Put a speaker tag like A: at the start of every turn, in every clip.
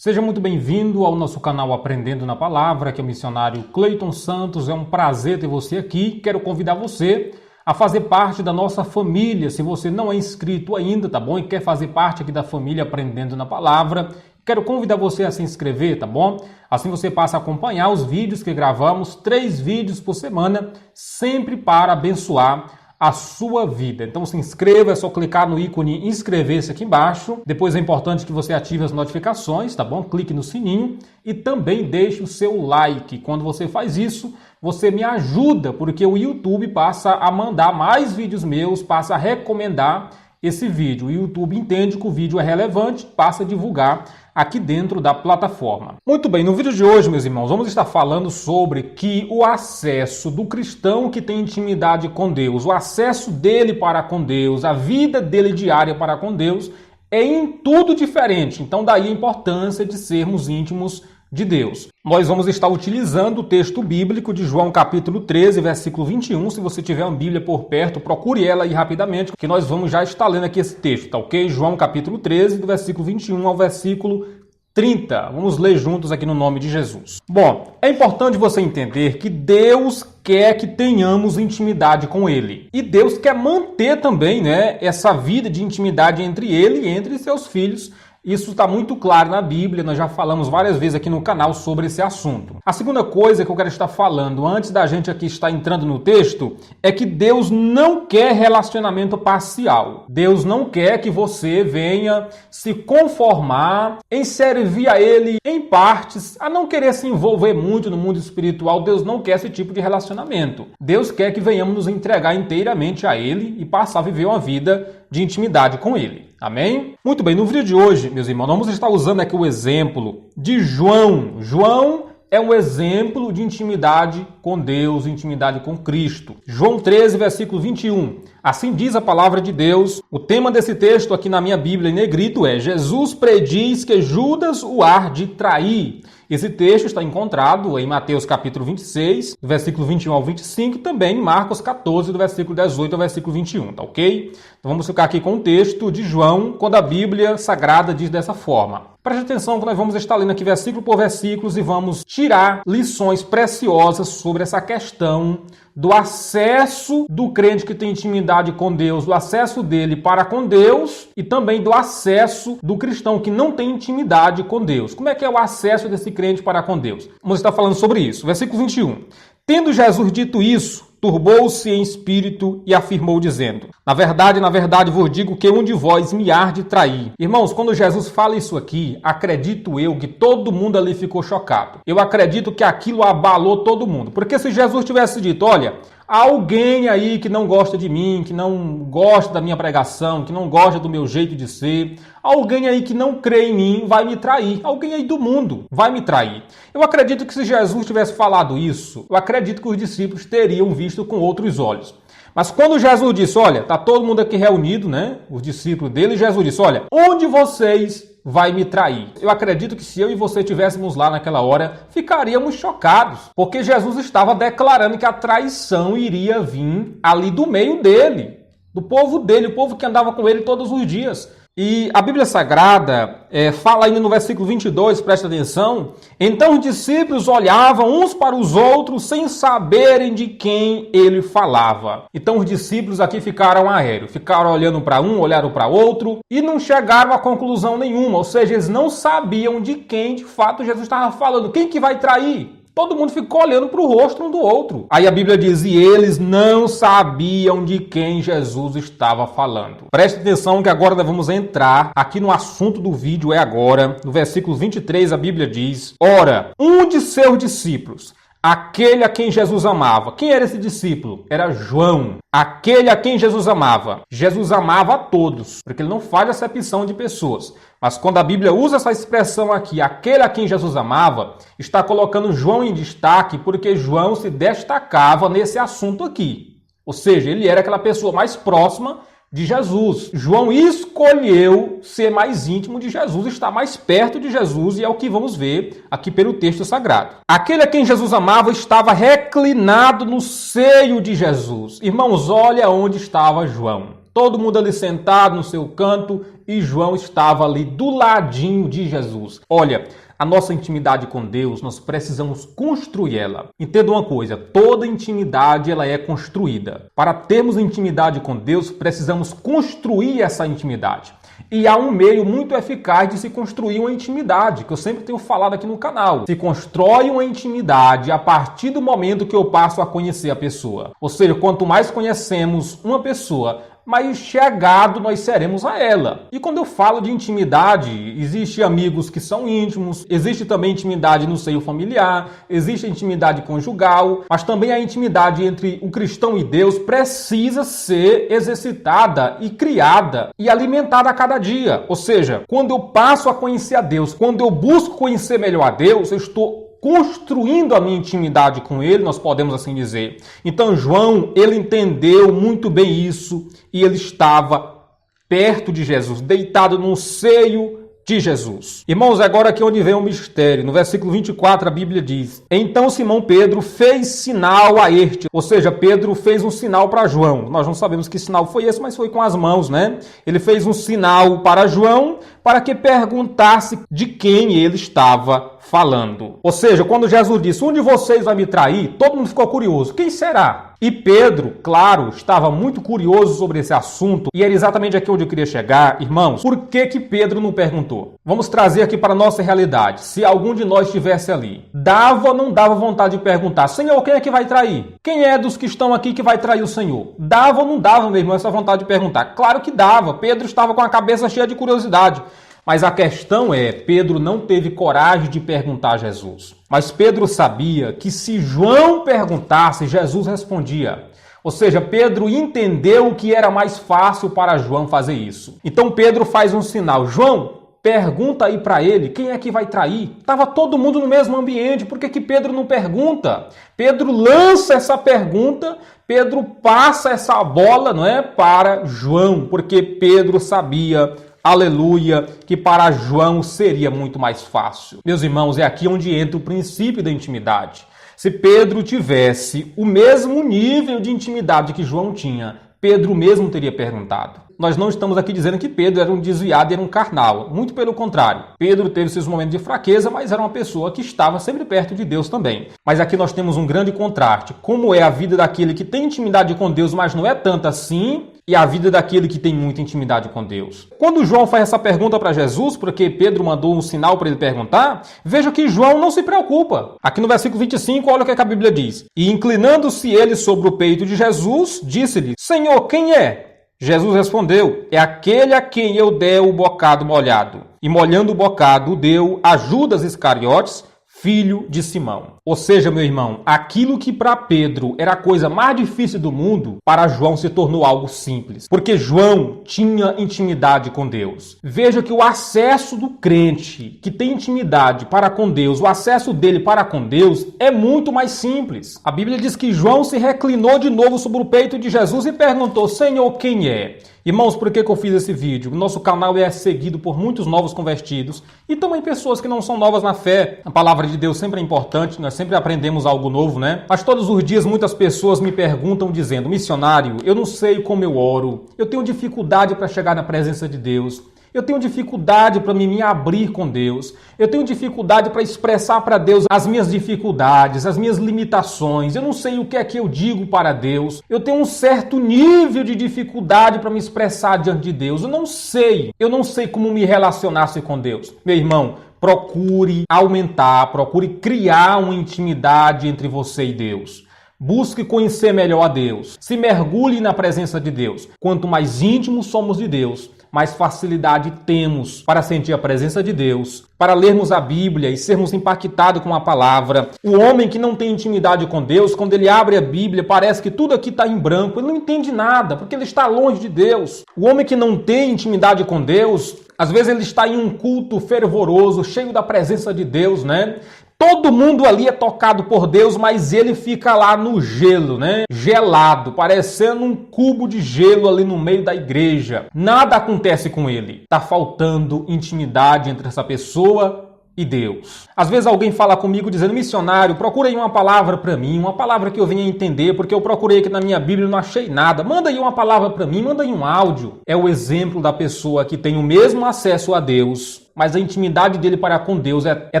A: Seja muito bem-vindo ao nosso canal Aprendendo na Palavra, que é o missionário Cleiton Santos. É um prazer ter você aqui. Quero convidar você a fazer parte da nossa família. Se você não é inscrito ainda, tá bom? E quer fazer parte aqui da família Aprendendo na Palavra, quero convidar você a se inscrever, tá bom? Assim você passa a acompanhar os vídeos que gravamos, 3 vídeos por semana, sempre para abençoar a sua vida. Então se inscreva, é só clicar no ícone inscrever-se aqui embaixo. Depois é importante que você ative as notificações, tá bom? Clique no sininho e também deixe o seu like. Quando você faz isso, você me ajuda, porque o YouTube passa a mandar mais vídeos meus, passa a recomendar esse vídeo. O YouTube entende que o vídeo é relevante, passa a divulgar aqui dentro da plataforma. Muito bem, no vídeo de hoje, meus irmãos, vamos estar falando sobre que o acesso do cristão que tem intimidade com Deus, o acesso dele para com Deus, a vida dele diária para com Deus, é em tudo diferente. Então daí a importância de sermos íntimos de Deus. Nós vamos estar utilizando o texto bíblico de João capítulo 13, versículo 21. Se você tiver uma Bíblia por perto, procure ela aí rapidamente, que nós vamos já estar lendo aqui esse texto, tá ok? João capítulo 13, do versículo 21 ao versículo 30. Vamos ler juntos aqui no nome de Jesus. Bom, é importante você entender que Deus quer que tenhamos intimidade com Ele. E Deus quer manter também, essa vida de intimidade entre Ele e entre seus filhos. Isso está muito claro na Bíblia, nós já falamos várias vezes aqui no canal sobre esse assunto. A segunda coisa que eu quero estar falando antes da gente aqui estar entrando no texto é que Deus não quer relacionamento parcial. Deus não quer que você venha se conformar em servir a Ele em partes, a não querer se envolver muito no mundo espiritual. Deus não quer esse tipo de relacionamento. Deus quer que venhamos nos entregar inteiramente a Ele e passar a viver uma vida de intimidade com Ele. Amém? Muito bem, no vídeo de hoje, meus irmãos, vamos estar usando aqui o exemplo de João. João é um exemplo de intimidade com Deus, intimidade com Cristo. João 13, versículo 21. Assim diz a palavra de Deus. O tema desse texto aqui na minha Bíblia em negrito é: Jesus prediz que Judas o há de trair. Esse texto está encontrado em Mateus capítulo 26, do versículo 21 ao 25, e também em Marcos 14, do versículo 18 ao versículo 21, tá ok? Então vamos ficar aqui com o texto de João, quando a Bíblia Sagrada diz dessa forma. Preste atenção que nós vamos estar lendo aqui versículo por versículo e vamos tirar lições preciosas sobre essa questão do acesso do crente que tem intimidade com Deus, do acesso dele para com Deus e também do acesso do cristão que não tem intimidade com Deus. Como é que é o acesso desse crente para com Deus? Vamos estar falando sobre isso. Versículo 21. Tendo Jesus dito isso, turbou-se em espírito e afirmou dizendo: na verdade vos digo que um de vós me há de trair. Irmãos, quando Jesus fala isso aqui, acredito eu que todo mundo ali ficou chocado. Eu acredito que aquilo abalou todo mundo. Porque se Jesus tivesse dito: olha, alguém aí que não gosta de mim, que não gosta da minha pregação, que não gosta do meu jeito de ser, alguém aí que não crê em mim vai me trair. Alguém aí do mundo vai me trair. Eu acredito que se Jesus tivesse falado isso, eu acredito que os discípulos teriam visto com outros olhos. Mas quando Jesus disse: olha, tá todo mundo aqui reunido, os discípulos dele, Jesus disse: olha, onde vocês vai me trair? Eu acredito que se eu e você estivéssemos lá naquela hora, ficaríamos chocados, porque Jesus estava declarando que a traição iria vir ali do meio dele, do povo dele, o povo que andava com ele todos os dias. E a Bíblia Sagrada fala ainda no versículo 22, presta atenção: então os discípulos olhavam uns para os outros sem saberem de quem ele falava. Então os discípulos aqui ficaram aéreos, ficaram olhando para um, olharam para outro e não chegaram a conclusão nenhuma, ou seja, eles não sabiam de quem de fato Jesus estava falando. Quem que vai trair? Todo mundo ficou olhando para o rosto um do outro. Aí a Bíblia diz: e eles não sabiam de quem Jesus estava falando. Preste atenção que agora nós vamos entrar aqui no assunto do vídeo, agora. No versículo 23 a Bíblia diz: ora, um de seus discípulos, aquele a quem Jesus amava. Quem era esse discípulo? Era João. Aquele a quem Jesus amava. Jesus amava a todos, porque ele não faz acepção de pessoas. Mas quando a Bíblia usa essa expressão aqui, aquele a quem Jesus amava, está colocando João em destaque, porque João se destacava nesse assunto aqui. Ou seja, ele era aquela pessoa mais próxima de Jesus. João escolheu ser mais íntimo de Jesus, estar mais perto de Jesus, e é o que vamos ver aqui pelo texto sagrado. Aquele a quem Jesus amava estava reclinado no seio de Jesus. Irmãos, olha onde estava João. Todo mundo ali sentado no seu canto, e João estava ali do ladinho de Jesus. Olha, a nossa intimidade com Deus, nós precisamos construir ela. Entenda uma coisa, toda intimidade ela é construída. Para termos intimidade com Deus, precisamos construir essa intimidade. E há um meio muito eficaz de se construir uma intimidade, que eu sempre tenho falado aqui no canal. Se constrói uma intimidade a partir do momento que eu passo a conhecer a pessoa. Ou seja, quanto mais conhecemos uma pessoa, mais chegado nós seremos a ela. E quando eu falo de intimidade, existem amigos que são íntimos, existe também intimidade no seio familiar, existe a intimidade conjugal, mas também a intimidade entre o cristão e Deus precisa ser exercitada e criada e alimentada a cada dia. Ou seja, quando eu passo a conhecer a Deus, quando eu busco conhecer melhor a Deus, eu estou construindo a minha intimidade com ele, nós podemos assim dizer. Então João, ele entendeu muito bem isso e ele estava perto de Jesus, deitado no seio de Jesus. Irmãos, agora aqui onde vem o mistério. No versículo 24 a Bíblia diz: então Simão Pedro fez sinal a este. Ou seja, Pedro fez um sinal para João. Nós não sabemos que sinal foi esse, mas foi com as mãos, né? Ele fez um sinal para João para que perguntasse de quem ele estava falando. Ou seja, quando Jesus disse: um de vocês vai me trair, todo mundo ficou curioso. Quem será? E Pedro, claro, estava muito curioso sobre esse assunto e era exatamente aqui onde eu queria chegar. Irmãos, por que Pedro não perguntou? Vamos trazer aqui para a nossa realidade. Se algum de nós estivesse ali, dava ou não dava vontade de perguntar: Senhor, quem é que vai trair? Quem é dos que estão aqui que vai trair o Senhor? Dava ou não dava, meu irmão, essa vontade de perguntar? Claro que dava. Pedro estava com a cabeça cheia de curiosidade. Mas a questão é, Pedro não teve coragem de perguntar a Jesus. Mas Pedro sabia que se João perguntasse, Jesus respondia. Ou seja, Pedro entendeu que era mais fácil para João fazer isso. Então Pedro faz um sinal: João, pergunta aí para ele quem é que vai trair. Estava todo mundo no mesmo ambiente, por que Pedro não pergunta? Pedro lança essa pergunta, Pedro passa essa bola, não é, para João, porque Pedro sabia, aleluia, que para João seria muito mais fácil. Meus irmãos, é aqui onde entra o princípio da intimidade. Se Pedro tivesse o mesmo nível de intimidade que João tinha, Pedro mesmo teria perguntado. Nós não estamos aqui dizendo que Pedro era um desviado e era um carnal. Muito pelo contrário. Pedro teve seus momentos de fraqueza, mas era uma pessoa que estava sempre perto de Deus também. Mas aqui nós temos um grande contraste. Como é a vida daquele que tem intimidade com Deus, mas não é tanto assim, e a vida daquele que tem muita intimidade com Deus. Quando João faz essa pergunta para Jesus, porque Pedro mandou um sinal para ele perguntar, veja que João não se preocupa. Aqui no versículo 25, olha o que a Bíblia diz. E inclinando-se ele sobre o peito de Jesus, disse-lhe: Senhor, quem é? Jesus respondeu: é aquele a quem eu der o bocado molhado. E molhando o bocado, o deu a Judas Iscariotes, filho de Simão. Ou seja, meu irmão, aquilo que para Pedro era a coisa mais difícil do mundo, para João se tornou algo simples. Porque João tinha intimidade com Deus. Veja que o acesso do crente que tem intimidade para com Deus, o acesso dele para com Deus é muito mais simples. A Bíblia diz que João se reclinou de novo sobre o peito de Jesus e perguntou: Senhor, quem é? Irmãos, por que eu fiz esse vídeo? O nosso canal é seguido por muitos novos convertidos e também pessoas que não são novas na fé. A palavra de Deus sempre é importante, nós sempre aprendemos algo novo, né? Mas todos os dias muitas pessoas me perguntam dizendo: missionário, eu não sei como eu oro, eu tenho dificuldade para chegar na presença de Deus. Eu tenho dificuldade para me abrir com Deus. Eu tenho dificuldade para expressar para Deus as minhas dificuldades, as minhas limitações. Eu não sei o que é que eu digo para Deus. Eu tenho um certo nível de dificuldade para me expressar diante de Deus. Eu não sei como me relacionar-se com Deus. Meu irmão, procure aumentar, procure criar uma intimidade entre você e Deus. Busque conhecer melhor a Deus. Se mergulhe na presença de Deus. Quanto mais íntimos somos de Deus, mais facilidade temos para sentir a presença de Deus, para lermos a Bíblia e sermos impactados com a palavra. O homem que não tem intimidade com Deus, quando ele abre a Bíblia, parece que tudo aqui está em branco. Ele não entende nada, porque ele está longe de Deus. O homem que não tem intimidade com Deus, às vezes ele está em um culto fervoroso, cheio da presença de Deus, né? Todo mundo ali é tocado por Deus, mas ele fica lá no gelo, né? Gelado, parecendo um cubo de gelo ali no meio da igreja. Nada acontece com ele. Tá faltando intimidade entre essa pessoa e Deus. Às vezes alguém fala comigo dizendo, missionário, procura aí uma palavra para mim, uma palavra que eu venha entender, porque eu procurei aqui na minha Bíblia e não achei nada. Manda aí uma palavra para mim, manda aí um áudio. É o exemplo da pessoa que tem o mesmo acesso a Deus, mas a intimidade dele para com Deus é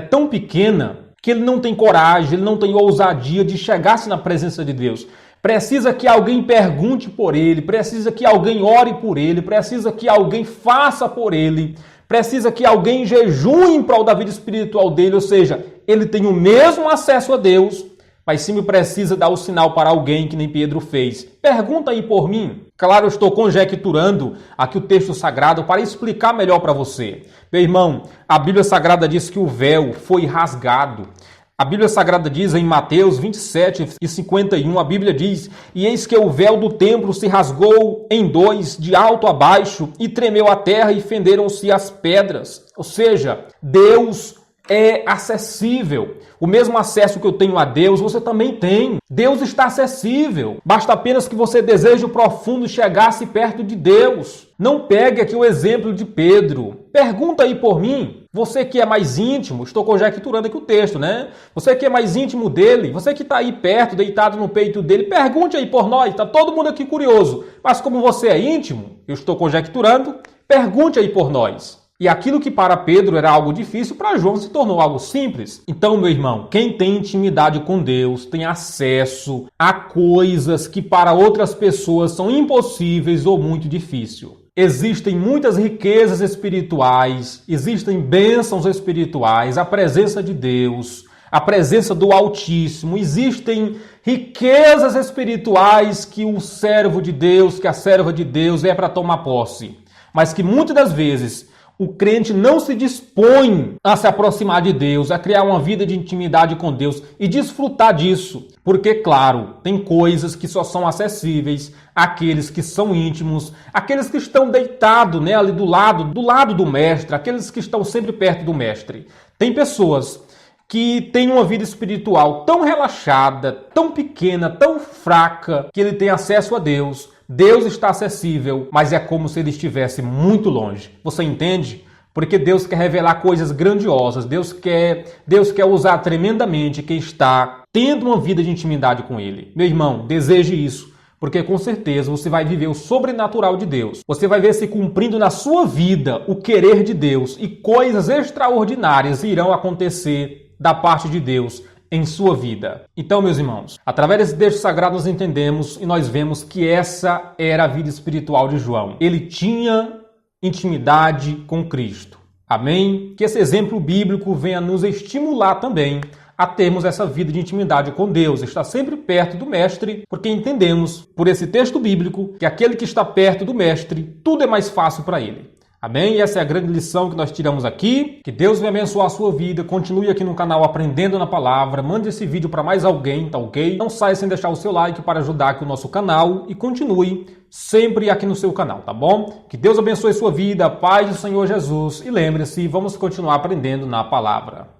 A: tão pequena que ele não tem coragem, ele não tem ousadia de chegar-se na presença de Deus. Precisa que alguém pergunte por ele, precisa que alguém ore por ele, precisa que alguém faça por ele, precisa que alguém jejue em prol da vida espiritual dele, ou seja, ele tem o mesmo acesso a Deus, mas sim precisa dar o sinal para alguém que nem Pedro fez. Pergunta aí por mim. Claro, eu estou conjecturando aqui o texto sagrado para explicar melhor para você. Meu irmão, a Bíblia Sagrada diz que o véu foi rasgado. A Bíblia Sagrada diz em Mateus 27:51, a Bíblia diz, e eis que o véu do templo se rasgou em dois, de alto a baixo, e tremeu a terra e fenderam-se as pedras. Ou seja, Deus é acessível. O mesmo acesso que eu tenho a Deus, você também tem. Deus está acessível. Basta apenas que você deseje o profundo chegar-se perto de Deus. Não pegue aqui o exemplo de Pedro. Pergunta aí por mim. Você que é mais íntimo, estou conjecturando aqui o texto, né? Você que é mais íntimo dele, você que está aí perto, deitado no peito dele, pergunte aí por nós. Está todo mundo aqui curioso. Mas como você é íntimo, eu estou conjecturando, pergunte aí por nós. E aquilo que para Pedro era algo difícil, para João se tornou algo simples. Então, meu irmão, quem tem intimidade com Deus tem acesso a coisas que para outras pessoas são impossíveis ou muito difíceis. Existem muitas riquezas espirituais, existem bênçãos espirituais, a presença de Deus, a presença do Altíssimo, existem riquezas espirituais que o servo de Deus, que a serva de Deus é para tomar posse, mas que muitas das vezes o crente não se dispõe a se aproximar de Deus, a criar uma vida de intimidade com Deus e desfrutar disso. Porque, claro, tem coisas que só são acessíveis àqueles que são íntimos, aqueles que estão deitados, né, ali do lado do mestre, aqueles que estão sempre perto do mestre. Tem pessoas que têm uma vida espiritual tão relaxada, tão pequena, tão fraca, que ele tem acesso a Deus. Deus está acessível, mas é como se ele estivesse muito longe. Você entende? Porque Deus quer revelar coisas grandiosas. Deus quer usar tremendamente quem está tendo uma vida de intimidade com ele. Meu irmão, deseje isso, porque com certeza você vai viver o sobrenatural de Deus. Você vai ver se cumprindo na sua vida o querer de Deus e coisas extraordinárias irão acontecer da parte de Deus em sua vida. Então, meus irmãos, através desse texto sagrado nós entendemos e nós vemos que essa era a vida espiritual de João. Ele tinha intimidade com Cristo. Amém? Que esse exemplo bíblico venha nos estimular também a termos essa vida de intimidade com Deus, estar sempre perto do Mestre, porque entendemos por esse texto bíblico que aquele que está perto do Mestre, tudo é mais fácil para ele. Amém? E essa é a grande lição que nós tiramos aqui. Que Deus venha abençoar a sua vida. Continue aqui no canal Aprendendo na Palavra. Mande esse vídeo para mais alguém, tá ok? Não saia sem deixar o seu like para ajudar aqui o nosso canal. E continue sempre aqui no seu canal, tá bom? Que Deus abençoe a sua vida. Paz do Senhor Jesus. E lembre-se, vamos continuar aprendendo na Palavra.